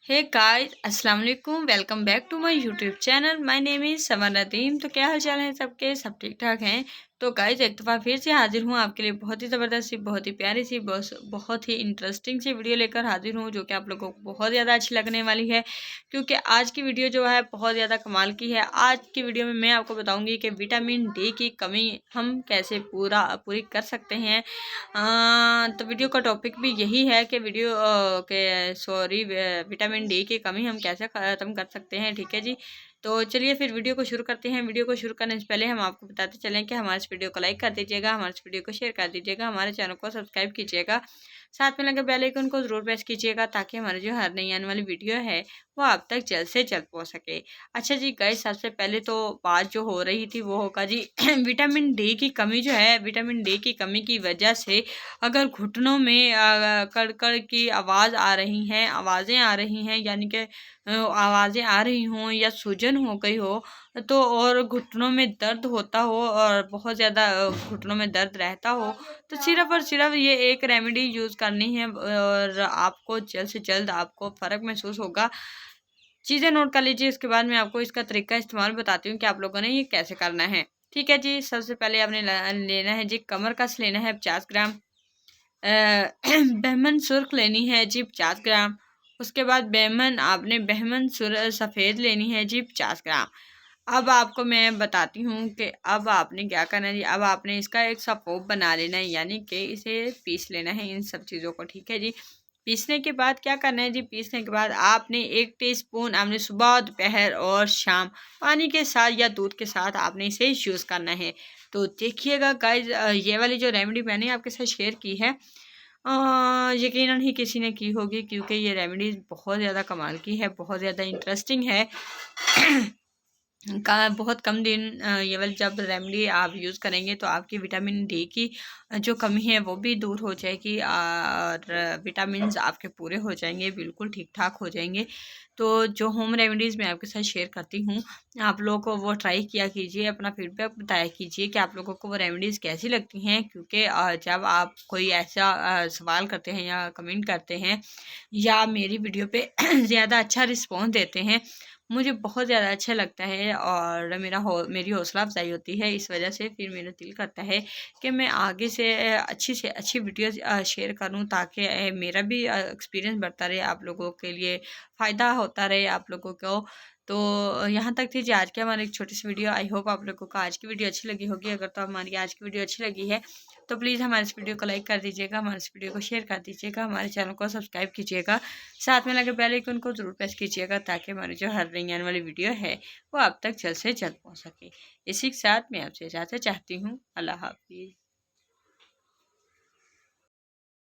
हे guys, अस्सलाम वालेकुम। Welcome back to my YouTube channel. My name is Samar Nadeem. तो क्या हाल चाल है सबके? सब ठीक ठाक हैं। तो गाइस, एक दफ़ा फिर से हाजिर हूँ आपके लिए बहुत ही ज़बरदस्त सी, बहुत ही प्यारी सी, बहुत ही इंटरेस्टिंग सी वीडियो लेकर हाजिर हूँ, जो कि आप लोगों को बहुत ज़्यादा अच्छी लगने वाली है। क्योंकि आज की वीडियो जो है बहुत ज़्यादा कमाल की है। आज की वीडियो में मैं आपको बताऊँगी कि विटामिन डी की कमी हम कैसे पूरी कर सकते हैं। तो वीडियो का टॉपिक भी यही है कि विटामिन डी की कमी हम कैसे ख़त्म कर सकते हैं। ठीक है जी। तो चलिए फिर वीडियो को शुरू करते हैं। वीडियो को शुरू करने से पहले हम आपको बताते चलें कि हमारे इस वीडियो को लाइक कर दीजिएगा, हमारे इस वीडियो को शेयर कर दीजिएगा, हमारे चैनल को सब्सक्राइब कीजिएगा, साथ में लगे बेल आइकन को ज़रूर प्रेस कीजिएगा, ताकि हमारी जो हर नई आने वाली वीडियो है वो आप तक जल्द से जल्द पहुँच सके। अच्छा जी गाइस, सबसे पहले तो बात जो हो रही थी वो होगा जी विटामिन डी की कमी जो है, विटामिन डी की कमी की वजह से अगर घुटनों में कड़-कड़ की आवाज़ें आ रही हैं, यानी कि आवाज़ें आ रही हों या सूजन हो गई हो, तो और घुटनों में दर्द होता हो और बहुत ज़्यादा घुटनों में दर्द रहता हो, तो सिर्फ़ और सिर्फ़ ये एक रेमेडी यूज़ करनी है और आपको जल्द से जल्द आपको फ़र्क महसूस होगा। चीज़ें नोट कर लीजिए, इसके बाद मैं आपको इसका तरीका इस्तेमाल बताती हूँ कि आप लोगों ने ये कैसे करना है। ठीक है जी, सबसे पहले आपने लेना है जी कमर कस लेना है 50 ग्राम। बहमन सुर्ख लेनी है जी 50 ग्राम। उसके बाद बहमन सुर सफ़ेद लेनी है जी 50 ग्राम। अब आपको मैं बताती हूँ कि अब आपने क्या करना है जी। अब आपने इसका एक सा पौप बना लेना है, यानी कि इसे पीस लेना है इन सब चीज़ों को। ठीक है जी। पीसने के बाद क्या करना है जी, पीसने के बाद आपने 1 टीस्पून आपने सुबह, दोपहर और शाम पानी के साथ या दूध के साथ आपने इसे यूज़ करना है। तो देखिएगा गाइज़, ये वाली जो रेमेडी मैंने आपके साथ शेयर की है, यकीनन ही किसी ने की होगी, क्योंकि ये रेमेडी बहुत ज़्यादा कमाल की है, बहुत ज़्यादा इंटरेस्टिंग है। का बहुत कम दिन ये वाली जब रेमेडी आप यूज़ करेंगे तो आपकी विटामिन डी की जो कमी है वो भी दूर हो जाएगी और विटामिन्स आपके पूरे हो जाएंगे, बिल्कुल ठीक ठाक हो जाएंगे। तो जो होम रेमेडीज़ मैं आपके साथ शेयर करती हूँ, आप लोगों को वो ट्राई किया कीजिए, अपना फीडबैक बताया कीजिए कि आप लोगों को वो रेमेडीज़ कैसी लगती हैं। क्योंकि जब आप कोई ऐसा सवाल करते हैं या कमेंट करते हैं या मेरी वीडियो पे ज़्यादा अच्छा रिस्पॉन्स देते हैं, मुझे बहुत ज़्यादा अच्छा लगता है और मेरी हौसला अफ़ज़ाई होती है। इस वजह से फिर मेरा दिल करता है कि मैं आगे से अच्छी वीडियोज़ शेयर करूँ, ताकि मेरा भी एक्सपीरियंस बढ़ता रहे, आप लोगों के लिए फ़ायदा होता रहे आप लोगों को। तो यहाँ तक थी जी आज की हमारी एक छोटी-सी वीडियो। आई होप आप लोगों को आज की वीडियो अच्छी लगी होगी। अगर तो हमारी आज की वीडियो अच्छी लगी है, तो प्लीज़ हमारे इस वीडियो को लाइक कर दीजिएगा, हमारे इस वीडियो को शेयर कर दीजिएगा, हमारे चैनल को सब्सक्राइब कीजिएगा, साथ में लगे बेल आइकन को ज़रूर प्रेस कीजिएगा, ताकि हमारी जो हर नई आने वाली वीडियो है वो आप तक जल्द से जल्द पहुँच सके। इसी के साथ मैं आपसे इजाज़त चाहती हूँ। अल्लाह हाफ़िज़।